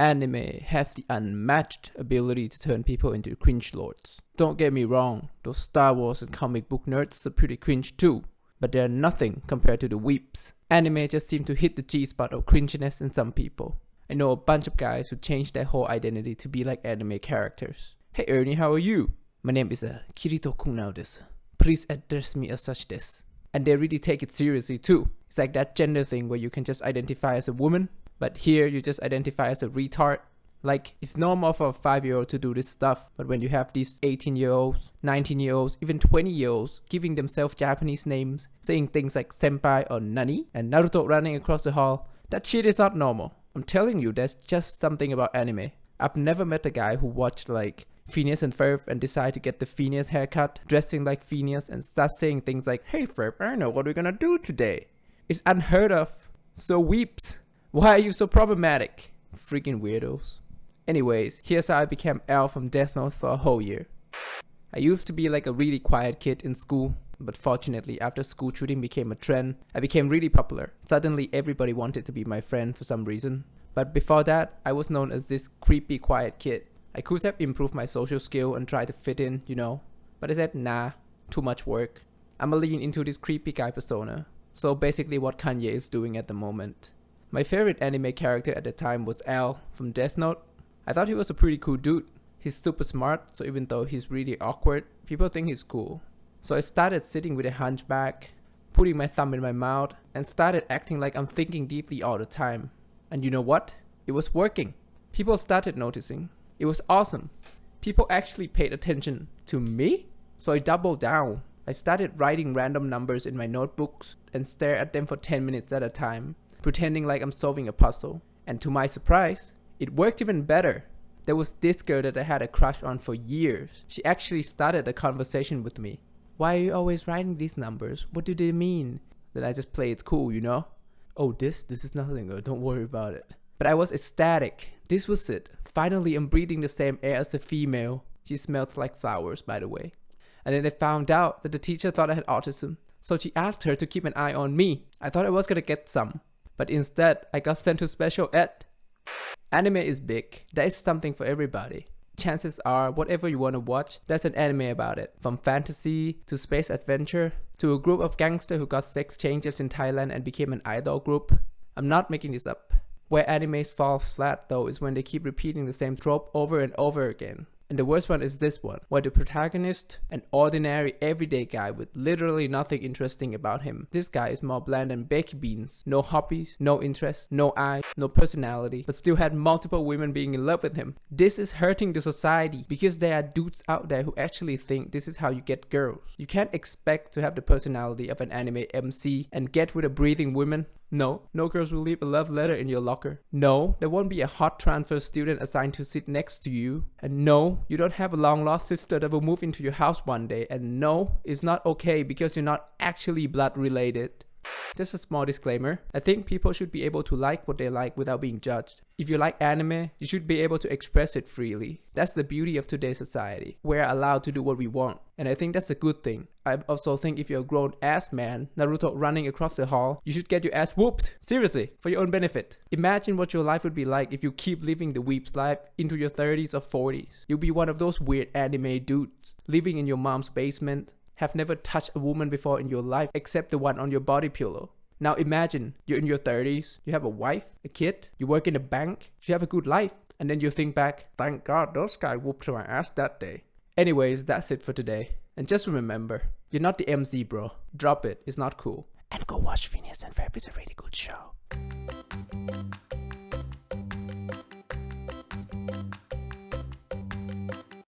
Anime has the unmatched ability to turn people into cringe lords. Don't get me wrong, those Star Wars and comic book nerds are pretty cringe too, but they're nothing compared to the weeps. Anime just seems to hit the G-spot of cringiness in some people. I know a bunch of guys who changed their whole identity to be like anime characters. Hey Ernie, how are you? My name is Kirito-kun now desu. Please address me as such desu. And they really take it seriously too. It's like that gender thing where you can just identify as a woman, but here you just identify as a retard. Like, it's normal for a 5-year-old to do this stuff, but when you have these 18-year-olds, 19-year-olds, even 20-year-olds giving themselves Japanese names, saying things like senpai or nani, and Naruto running across the hall, that shit is not normal. I'm telling you, there's just something about anime. I've never met a guy who watched like Phineas and Ferb and decided to get the Phineas haircut, dressing like Phineas, and start saying things like, "Hey Ferb, I know what we're gonna do today." It's unheard of. So weeps. Why are you so problematic? Freaking weirdos. Anyways, here's how I became L from Death Note for a whole year. I used to be like a really quiet kid in school, but fortunately after school shooting became a trend, I became really popular. Suddenly everybody wanted to be my friend for some reason. But before that, I was known as this creepy quiet kid. I could have improved my social skill and tried to fit in, you know. But I said, nah, too much work. I'ma lean into this creepy guy persona. So basically what Kanye is doing at the moment. My favorite anime character at the time was L from Death Note. I thought he was a pretty cool dude. He's super smart, so even though he's really awkward, people think he's cool. So I started sitting with a hunchback, putting my thumb in my mouth, and started acting like I'm thinking deeply all the time. And you know what? It was working. People started noticing. It was awesome. People actually paid attention to me? So I doubled down. I started writing random numbers in my notebooks and stare at them for 10 minutes at a time, pretending like I'm solving a puzzle. And to my surprise, it worked even better. There was this girl that I had a crush on for years. She actually started a conversation with me. "Why are you always writing these numbers? What do they mean?" Then I just play it cool, you know? "Oh, this is nothing, don't worry about it." But I was ecstatic. This was it. Finally, I'm breathing the same air as a female. She smelled like flowers, by the way. And then I found out that the teacher thought I had autism. So she asked her to keep an eye on me. I thought I was gonna get some. But instead, I got sent to special ed. Anime is big. There is something for everybody. Chances are, whatever you want to watch, there's an anime about it. From fantasy, to space adventure, to a group of gangsters who got sex changes in Thailand and became an idol group. I'm not making this up. Where animes fall flat though is when they keep repeating the same trope over and over again. And the worst one is this one, where the protagonist, an ordinary everyday guy with literally nothing interesting about him. This guy is more bland than baked beans. No hobbies, no interests, no eyes, no personality, but still had multiple women being in love with him. This is hurting the society because there are dudes out there who actually think this is how you get girls. You can't expect to have the personality of an anime MC and get with a breathing woman. No girls will leave a love letter in your locker. No, there won't be a hot transfer student assigned to sit next to you. And no, you don't have a long lost sister that will move into your house one day. And no, it's not okay because you're not actually blood related. Just a small disclaimer, I think people should be able to like what they like without being judged. If you like anime, you should be able to express it freely. That's the beauty of today's society. We're allowed to do what we want, and I think that's a good thing. I also think if you're a grown-ass man, Naruto running across the hall, you should get your ass whooped. Seriously, for your own benefit. Imagine what your life would be like if you keep living the weep's life into your 30s or 40s. You'll be one of those weird anime dudes, living in your mom's basement, have never touched a woman before in your life except the one on your body pillow. Now imagine, you're in your 30s, you have a wife, a kid, you work in a bank, you have a good life, and then you think back, thank God those guys whooped my ass that day. Anyways, that's it for today. And just remember, you're not the MC bro. Drop it, it's not cool. And go watch Phineas and Ferb, it's a really good show.